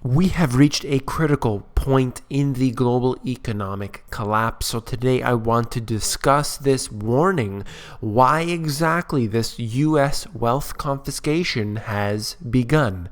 We have reached a critical point in the global economic collapse. So today I want to discuss this warning, why exactly this U.S. wealth confiscation has begun.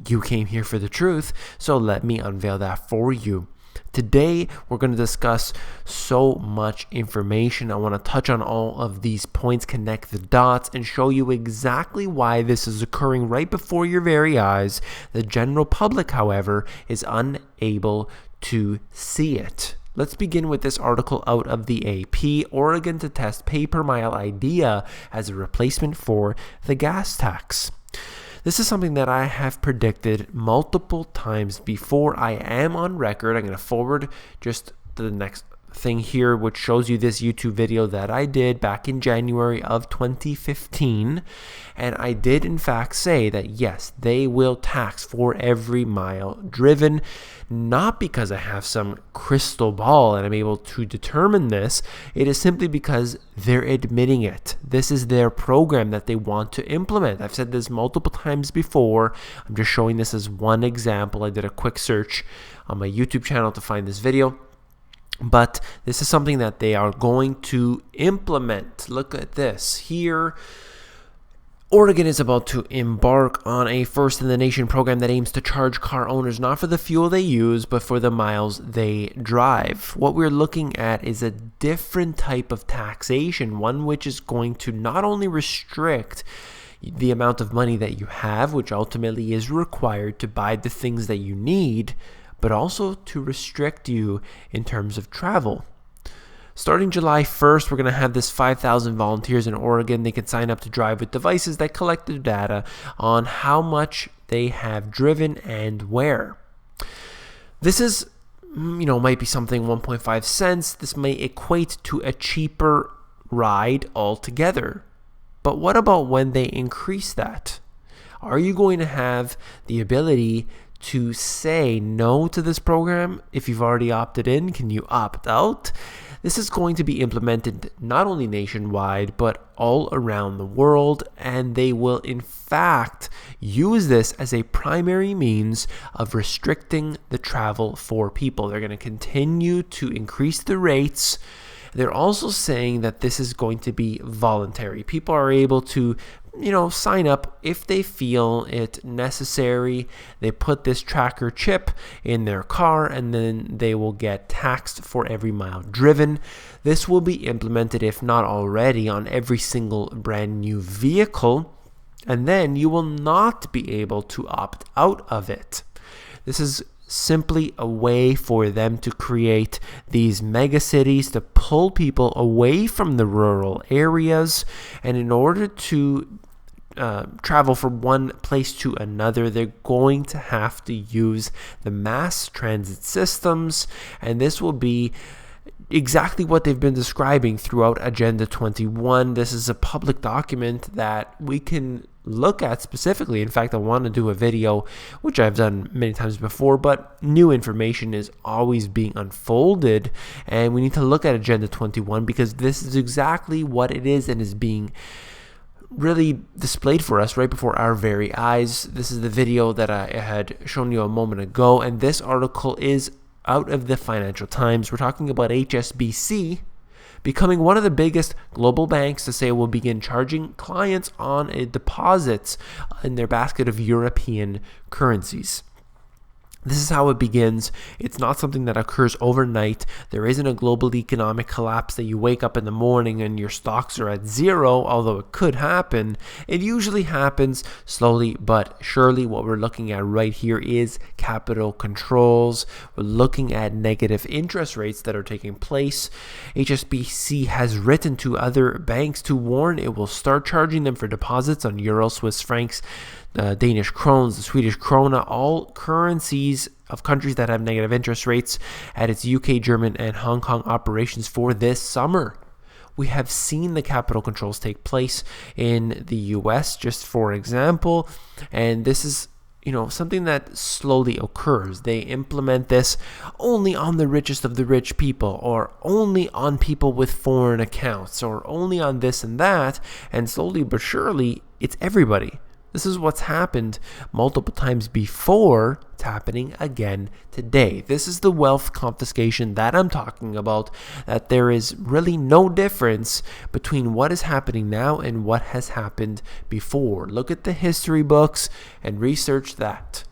You came here for the truth, so let me unveil that for you. Today, we're going to discuss so much information. I want to touch on all of these points, connect the dots, and show you exactly why this is occurring right before your very eyes. The general public, however, is unable to see it. Let's begin with this article out of the AP. Oregon to test pay-per-mile idea as a replacement for the gas tax. This is something that I have predicted multiple times before. I am on record. I'm going to forward just to the next thing here, which shows you this YouTube video that I did back in January of 2015. And I did, in fact, say that, yes, they will tax for every mile driven, not because I have some crystal ball and I'm able to determine this. It is simply because they're admitting it. This is their program that they want to implement. I've said this multiple times before. I'm just showing this as one example. I did a quick search on my YouTube channel to find this video. But this is something that they are going to implement. Look at this here. Oregon is about to embark on a first-in-the-nation program that aims to charge car owners not for the fuel they use, but for the miles they drive. What we're looking at is a different type of taxation, one which is going to not only restrict the amount of money that you have, which ultimately is required to buy the things that you need, but also to restrict you in terms of travel. Starting July 1st, we're going to have this 5,000 volunteers in Oregon. They can sign up to drive with devices that collect the data on how much they have driven and where. This is, might be something 1.5 cents. This may equate to a cheaper ride altogether. But what about when they increase that? Are you going to have the ability to say no to this program? If you've already opted in, can you opt out? This is going to be implemented not only nationwide, but all around the world, and they will in fact use this as a primary means of restricting the travel for people. They're going to continue to increase the rates. They're also saying that this is going to be voluntary. People are able to sign up if they feel it necessary. They put this tracker chip in their car and then they will get taxed for every mile driven. This will be implemented, if not already, on every single brand new vehicle, and then you will not be able to opt out of it. This is simply a way for them to create these mega cities to pull people away from the rural areas, and in order to travel from one place to another, they're going to have to use the mass transit systems, and this will be exactly what they've been describing throughout Agenda 21. This is a public document that we can look at specifically. In fact, I want to do a video, which I've done many times before, but new information is always being unfolded, and we need to look at Agenda 21 because this is exactly what it is and is being really displayed for us right before our very eyes. This is the video that I had shown you a moment ago, and this article is out of the Financial Times. We're talking about HSBC becoming one of the biggest global banks to say it will begin charging clients on deposits in their basket of European currencies. This is how it begins. It's not something that occurs overnight. There isn't a global economic collapse that you wake up in the morning and your stocks are at zero, although it could happen. It usually happens slowly but surely. What we're looking at right here is capital controls. We're looking at negative interest rates that are taking place. HSBC has written to other banks to warn it will start charging them for deposits on euro, Swiss francs, Danish krones, the Swedish krona, all currencies of countries that have negative interest rates at its UK, German, and Hong Kong operations for this summer. We have seen the capital controls take place in the US, just for example, and this is something that slowly occurs. They implement this only on the richest of the rich people, or only on people with foreign accounts, or only on this and that, and slowly but surely, it's everybody. This is what's happened multiple times before. It's happening again today. This is the wealth confiscation that I'm talking about, that there is really no difference between what is happening now and what has happened before. Look at the history books and research that.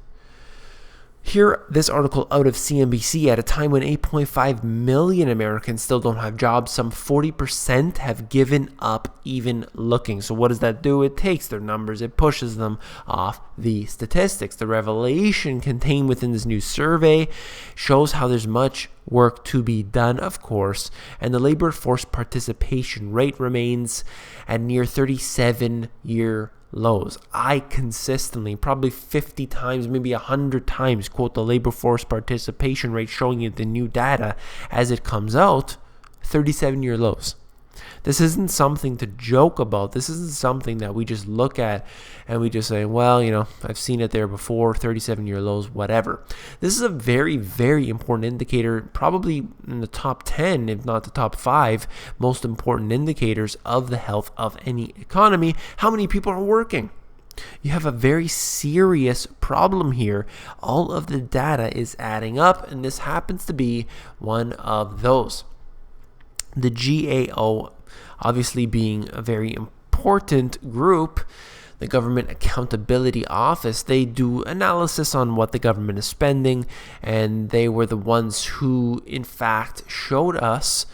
Here, this article out of CNBC, at a time when 8.5 million Americans still don't have jobs, some 40% have given up even looking. So what does that do? It takes their numbers, it pushes them off the statistics. The revelation contained within this new survey shows how there's much work to be done, of course, and the labor force participation rate remains at near 37-year lows. I consistently, probably 50 times, maybe 100 times, quote the labor force participation rate, showing you the new data as it comes out. 37-year lows. This isn't something to joke about. This isn't something that we just look at and we just say, well, I've seen it there before, 37-year lows, whatever. This is a very, very important indicator, probably in the top 10, if not the top 5 most important indicators of the health of any economy. How many people are working? You have a very serious problem here. All of the data is adding up, and this happens to be one of those. The GAO, obviously being a very important group, the Government Accountability Office, they do analysis on what the government is spending, and they were the ones who, in fact, showed us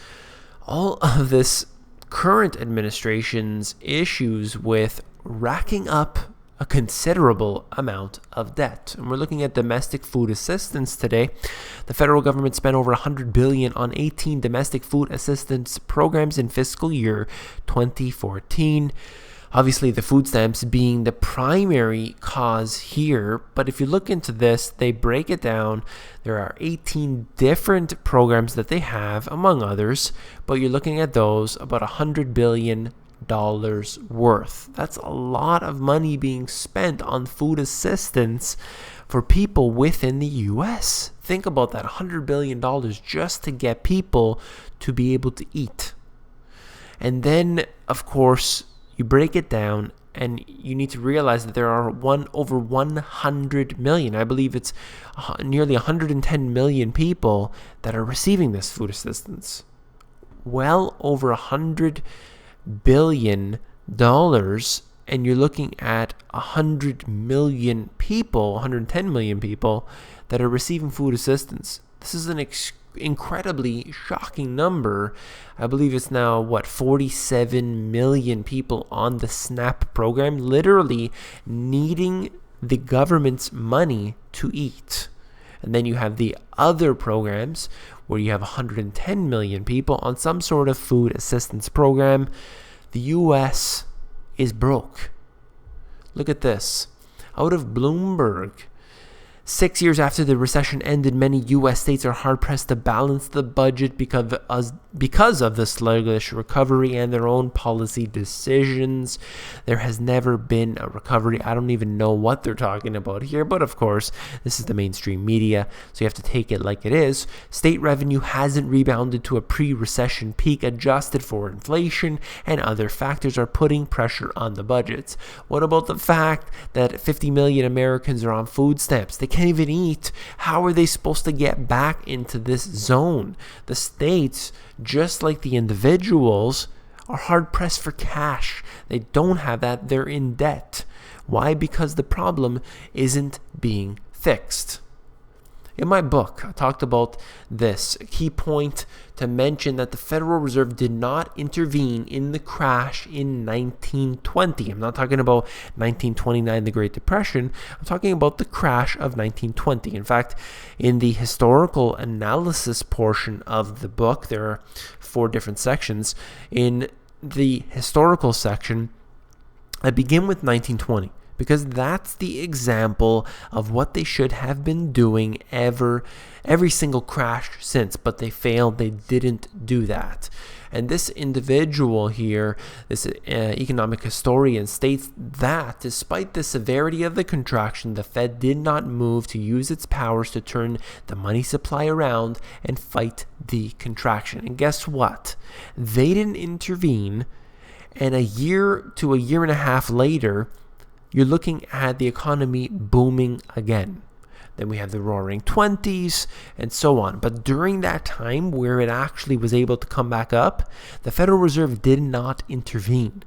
all of this current administration's issues with racking up a considerable amount of debt. And we're looking at domestic food assistance today. The federal government spent over $100 billion on 18 domestic food assistance programs in fiscal year 2014. Obviously, the food stamps being the primary cause here. But if you look into this, they break it down. There are 18 different programs that they have, among others. But you're looking at those, about $100 billion worth. That's a lot of money being spent on food assistance for people within the US. Think about that, $100 billion just to get people to be able to eat. And then, of course, you break it down and you need to realize that there are over 100 million, I believe it's nearly 110 million people that are receiving this food assistance. Well over $100 billion, and you're looking at 100 million people, 110 million people that are receiving food assistance. This is an incredibly shocking number. I believe it's now 47 million people on the SNAP program, literally needing the government's money to eat. And then you have the other programs where you have 110 million people on some sort of food assistance program. The US is broke. Look at this. Out of Bloomberg, 6 years after the recession ended, many U.S. states are hard-pressed to balance the budget because of the sluggish recovery and their own policy decisions. There has never been a recovery. I don't even know what they're talking about here, but of course, this is the mainstream media, so you have to take it like it is. State revenue hasn't rebounded to a pre-recession peak, adjusted for inflation and other factors are putting pressure on the budgets. What about the fact that 50 million Americans are on food stamps? They can't even eat. How are they supposed to get back into this zone? The states, just like the individuals, are hard pressed for cash. They don't have that. They're in debt. Why? Because the problem isn't being fixed. In my book, I talked about this. A key point to mention that the Federal Reserve did not intervene in the crash in 1920. I'm not talking about 1929, the Great Depression. I'm talking about the crash of 1920. In fact, in the historical analysis portion of the book, there are 4 different sections. In the historical section, I begin with 1920. Because that's the example of what they should have been doing every single crash since, but they failed. They didn't do that. And this individual here, this economic historian, states that despite the severity of the contraction, the Fed did not move to use its powers to turn the money supply around and fight the contraction. And guess what? They didn't intervene, and a year to a year and a half later, you're looking at the economy booming again. Then we have the roaring 20s and so on. But during that time where it actually was able to come back up, the Federal Reserve did not intervene.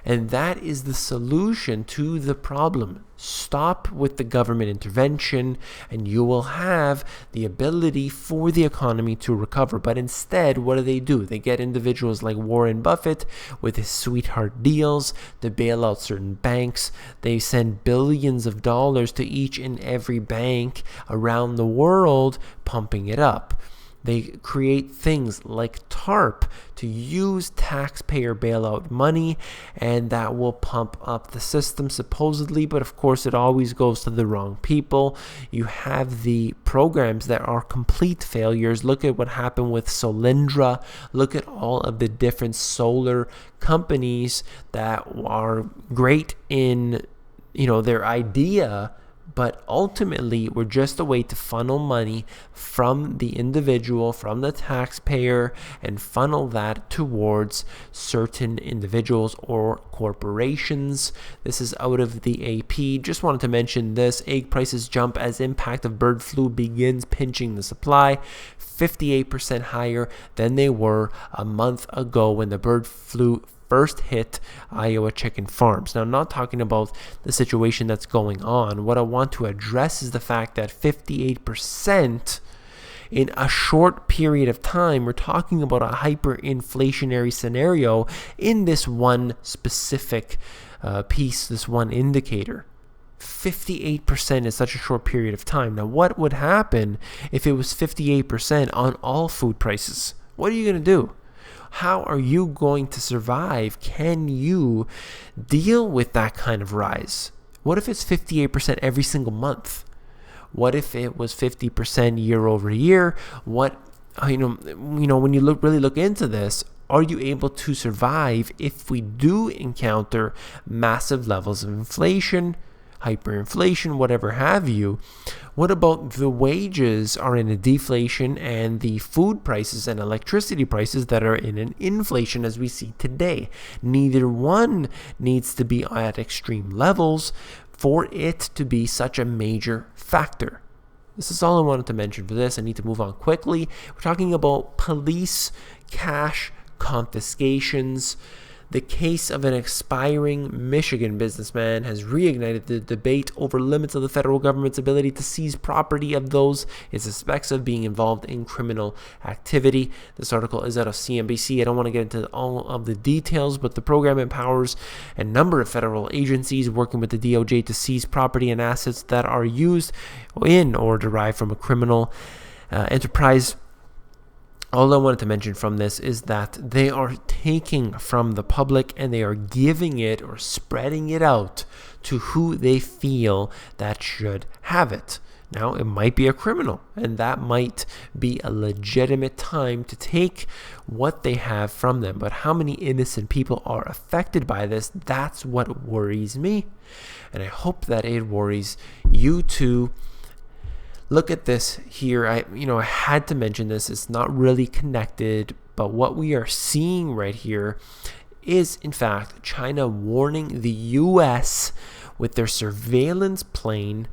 And that is the solution to the problem. Stop with the government intervention and you will have the ability for the economy to recover. But instead, what do? They get individuals like Warren Buffett with his sweetheart deals to bail out certain banks. They send billions of dollars to each and every bank around the world, pumping it up. They create things like TARP to use taxpayer bailout money, and that will pump up the system supposedly, but of course it always goes to the wrong people. You have the programs that are complete failures. Look at what happened with Solindra. Look at all of the different solar companies that are great in, their idea, but ultimately were just a way to funnel money from the individual, from the taxpayer, and funnel that towards certain individuals or corporations. This is out of the AP. Just wanted to mention this. Egg prices jump as impact of bird flu begins pinching the supply. 58% higher than they were a month ago when the bird flu first hit Iowa chicken farms. Now, I'm not talking about the situation that's going on. What I want to address is the fact that 58% in a short period of time, we're talking about a hyperinflationary scenario in this one specific piece, this one indicator. 58% in such a short period of time. Now, what would happen if it was 58% on all food prices? What are you going to do? How are you going to survive? Can you deal with that kind of rise? What if it's 58% every single month? What if it was 50% year over year? When you really look into this, are you able to survive if we do encounter massive levels of inflation, hyperinflation, whatever have you? What about the wages are in a deflation and the food prices and electricity prices that are in an inflation as we see today? Neither one needs to be at extreme levels for it to be such a major factor. This is all I wanted to mention for this. I need to move on quickly. We're talking about police cash confiscations. The case of an expiring Michigan businessman has reignited the debate over limits of the federal government's ability to seize property of those it suspects of being involved in criminal activity. This article is out of CNBC. I don't want to get into all of the details, but the program empowers a number of federal agencies working with the DOJ to seize property and assets that are used in or derived from a criminal enterprise. All I wanted to mention from this is that they are taking from the public and they are giving it or spreading it out to who they feel that should have it. Now, it might be a criminal, and that might be a legitimate time to take what they have from them. But how many innocent people are affected by this? That's what worries me. And I hope that it worries you too. Look at this here. I had to mention this. It's not really connected, but what we are seeing right here is, in fact, China warning the U.S. with their surveillance plane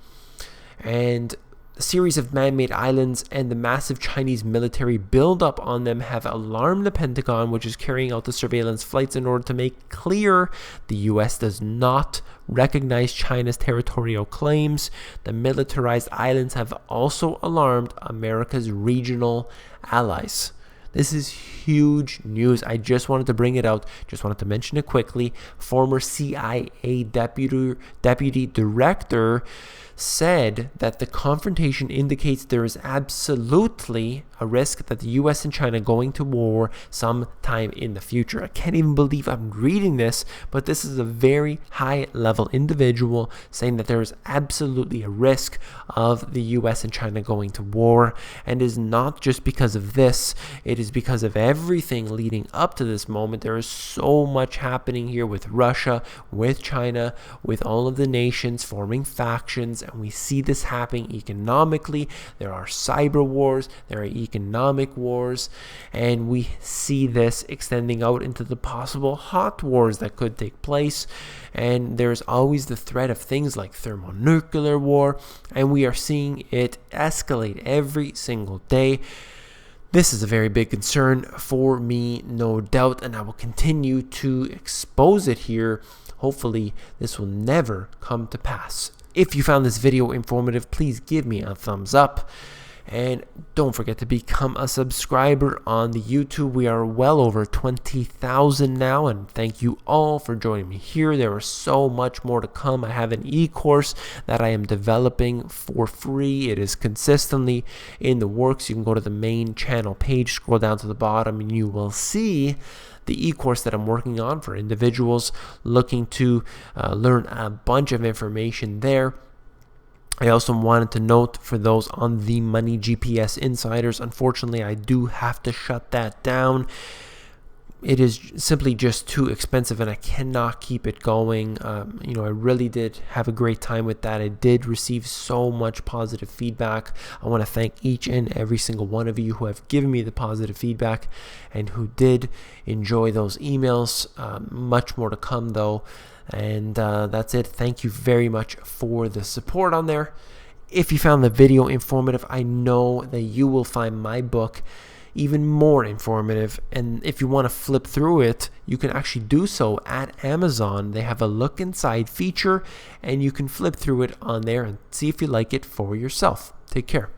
and a series of man-made islands and the massive Chinese military buildup on them have alarmed the Pentagon, which is carrying out the surveillance flights in order to make clear the U.S. does not recognize China's territorial claims. The militarized islands have also alarmed America's regional allies. This is huge news. I just wanted to bring it out. Just wanted to mention it quickly. Former CIA deputy director said that the confrontation indicates there is absolutely a risk that the U.S. and China going to war sometime in the future. I can't even believe I'm reading this, but this is a very high-level individual saying that there is absolutely a risk of the U.S. and China going to war, and is not just because of this. It is because of everything leading up to this moment. There is so much happening here with Russia, with China, with all of the nations forming factions wars, and we see this happening economically. There are cyber wars, there are economic wars, and we see this extending out into the possible hot wars that could take place. And there's always the threat of things like thermonuclear war, and we are seeing it escalate every single day. This is a very big concern for me, no doubt, and I will continue to expose it here. Hopefully, this will never come to pass. If you found this video informative, please give me a thumbs up. And don't forget to become a subscriber on the YouTube. We are well over 20,000 now, and thank you all for joining me here. There is so much more to come. I have an e-course that I am developing for free. It is consistently in the works. You can go to the main channel page, scroll down to the bottom, and you will see the e-course that I'm working on for individuals looking to learn a bunch of information there. I also wanted to note for those on the Money GPS Insiders, unfortunately, I do have to shut that down. It is simply just too expensive, and I cannot keep it going. I really did have a great time with that. I did receive so much positive feedback. I want to thank each and every single one of you who have given me the positive feedback and who did enjoy those emails. Much more to come, though. And that's it. Thank you very much for the support on there. If you found the video informative, I know that you will find my book even more informative. And if you want to flip through it, you can actually do so at Amazon. They have a look inside feature, and you can flip through it on there and see if you like it for yourself. Take care.